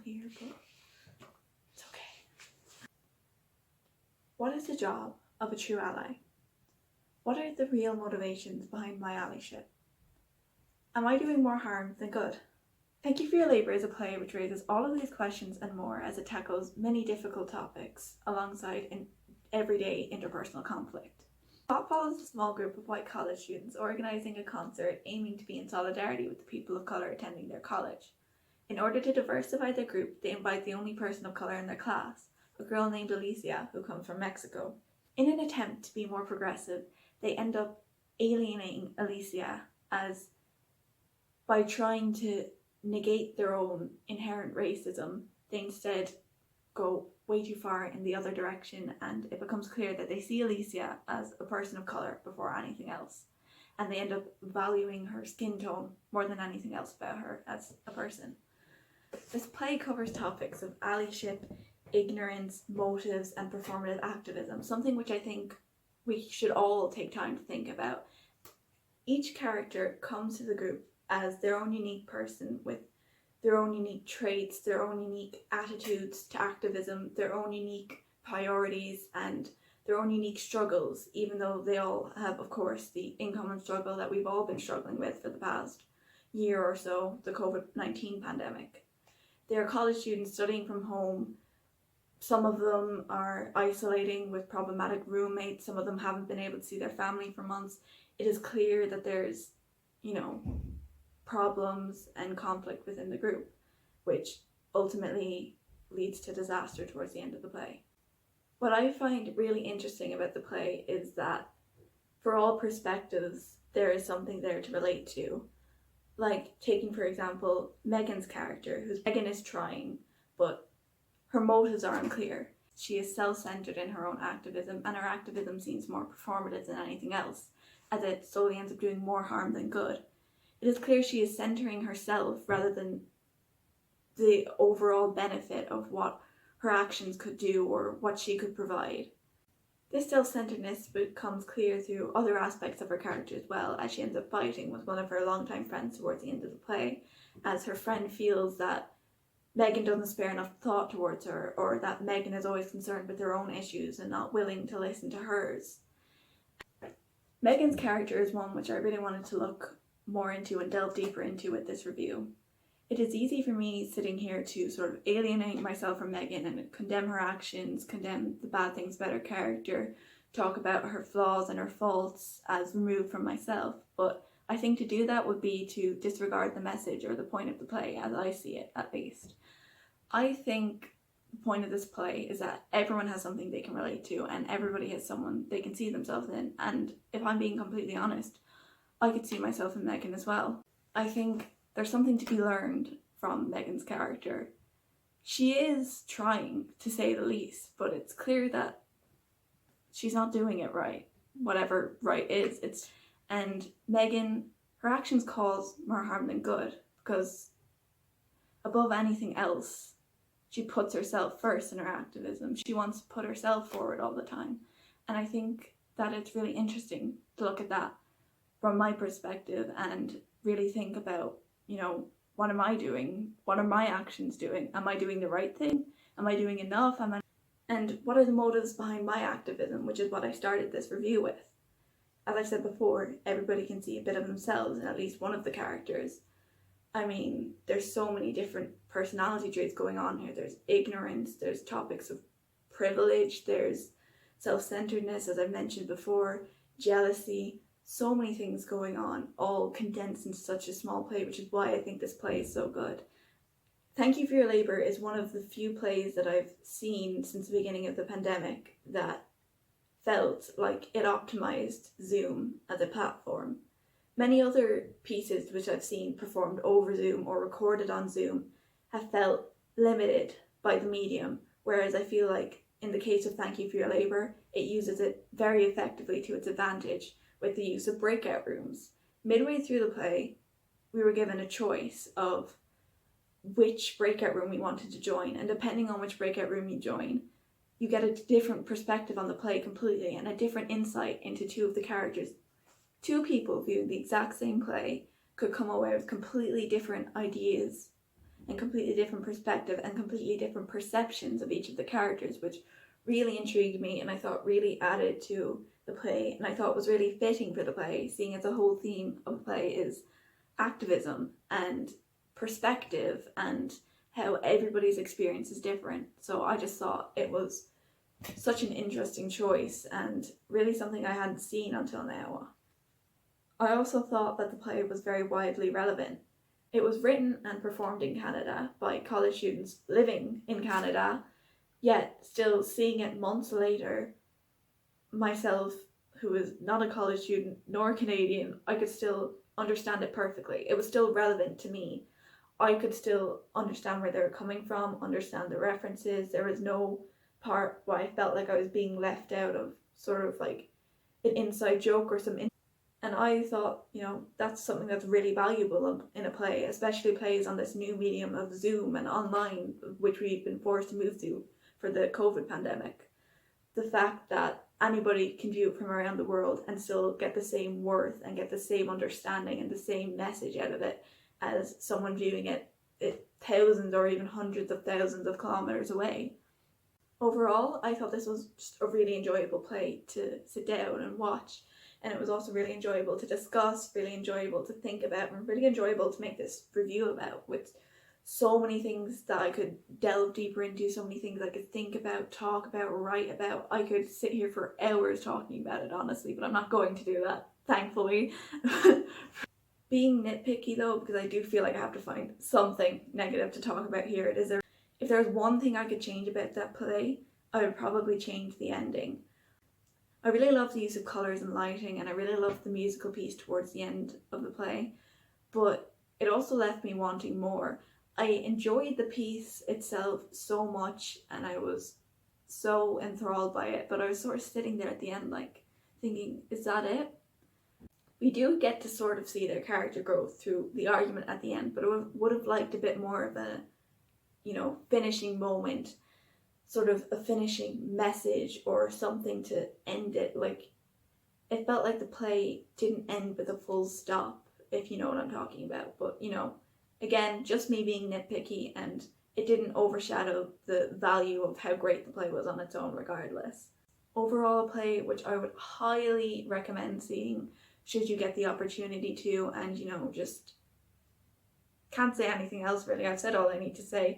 here, but it's okay. What is the job of a true ally? What are the real motivations behind my allyship? Am I doing more harm than good? Thank You for Your Labour is a play which raises all of these questions and more as it tackles many difficult topics alongside an everyday interpersonal conflict. The plot follows a small group of white college students organising a concert aiming to be in solidarity with the people of colour attending their college. In order to diversify their group, they invite the only person of colour in their class, a girl named Alicia who comes from Mexico. In an attempt to be more progressive, they end up alienating Alicia by trying to negate their own inherent racism. They instead go way too far in the other direction, and it becomes clear that they see Alicia as a person of colour before anything else, and they end up valuing her skin tone more than anything else about her as a person. This play covers topics of allyship, ignorance, motives, and performative activism, something which I think we should all take time to think about. Each character comes to the group as their own unique person with their own unique traits, their own unique attitudes to activism, their own unique priorities, and their own unique struggles, even though they all have, of course, the in-common struggle that we've all been struggling with for the past year or so, the COVID-19 pandemic. They are college students studying from home. Some of them are isolating with problematic roommates. Some of them haven't been able to see their family for months. It is clear that there's, problems and conflict within the group, which ultimately leads to disaster towards the end of the play. What I find really interesting about the play is that for all perspectives, there is something there to relate to. Like taking, for example, Megan's character, Megan is trying, but her motives are unclear. She is self-centered in her own activism, and her activism seems more performative than anything else, as it slowly ends up doing more harm than good. It is clear she is centering herself rather than the overall benefit of what her actions could do or what she could provide. This self-centeredness becomes clear through other aspects of her character as well, as she ends up fighting with one of her longtime friends towards the end of the play, as her friend feels that Megan doesn't spare enough thought towards her, or that Megan is always concerned with her own issues and not willing to listen to hers. Megan's character is one which I really wanted to look more into and delve deeper into with this review. It is easy for me sitting here to sort of alienate myself from Megan and condemn her actions, condemn the bad things about her character, talk about her flaws and her faults as removed from myself, but I think to do that would be to disregard the message or the point of the play as I see it, at least. I think the point of this play is that everyone has something they can relate to and everybody has someone they can see themselves in, and if I'm being completely honest, I could see myself in Megan as well. I think there's something to be learned from Megan's character. She is trying, to say the least, but it's clear that she's not doing it right, whatever right is. And Megan, her actions cause more harm than good, because above anything else, she puts herself first in her activism. She wants to put herself forward all the time. And I think that it's really interesting to look at that from my perspective and really think about, what am I doing? What are my actions doing? Am I doing the right thing? Am I doing enough? And what are the motives behind my activism, which is what I started this review with. As I said before, everybody can see a bit of themselves in at least one of the characters. I mean, there's so many different personality traits going on here. There's ignorance, there's topics of privilege, there's self-centeredness, as I mentioned before, jealousy, so many things going on, all condensed into such a small play, which is why I think this play is so good. Thank You for Your Labour is one of the few plays that I've seen since the beginning of the pandemic that felt like it optimized Zoom as a platform. Many other pieces which I've seen performed over Zoom or recorded on Zoom have felt limited by the medium, whereas I feel like in the case of Thank You for Your Labour, it uses it very effectively to its advantage with the use of breakout rooms. Midway through the play, we were given a choice of which breakout room we wanted to join, and depending on which breakout room you join, you get a different perspective on the play completely and a different insight into two of the characters. Two people viewing the exact same play could come away with completely different ideas and completely different perspective and completely different perceptions of each of the characters, which really intrigued me and I thought really added to the play, and I thought was really fitting for the play, seeing as the whole theme of the play is activism and perspective and how everybody's experience is different. So I just thought it was such an interesting choice and really something I hadn't seen until now. I also thought that the play was very widely relevant. It was written and performed in Canada by college students living in Canada, yet still seeing it months later, myself, who is not a college student nor Canadian, I could still understand it perfectly. It was still relevant to me. I could still understand where they were coming from, understand the references. There was no part where I felt like I was being left out of sort of like an inside joke or some. And I thought, that's something that's really valuable in a play, especially plays on this new medium of Zoom and online, which we've been forced to move to for the COVID pandemic. The fact that anybody can view it from around the world and still get the same worth and get the same understanding and the same message out of it as someone viewing it thousands or even hundreds of thousands of kilometers away. Overall, I thought this was just a really enjoyable play to sit down and watch, and it was also really enjoyable to discuss, really enjoyable to think about, and really enjoyable to make this review about, with so many things that I could delve deeper into, so many things I could think about, talk about, write about. I could sit here for hours talking about it, honestly, but I'm not going to do that, thankfully. Being nitpicky though, because I do feel like I have to find something negative to talk about here, if there's one thing I could change about that play, I would probably change the ending. I really love the use of colours and lighting, and I really love the musical piece towards the end of the play, but it also left me wanting more. I enjoyed the piece itself so much, and I was so enthralled by it, but I was sort of sitting there at the end like thinking, is that it? We do get to sort of see their character growth through the argument at the end, but I would have liked a bit more of a, finishing moment, sort of a finishing message or something to end it. Like, it felt like the play didn't end with a full stop, if you know what I'm talking about. But, again, just me being nitpicky, and it didn't overshadow the value of how great the play was on its own regardless. Overall, a play which I would highly recommend seeing should you get the opportunity to, and just can't say anything else really. I've said all I need to say.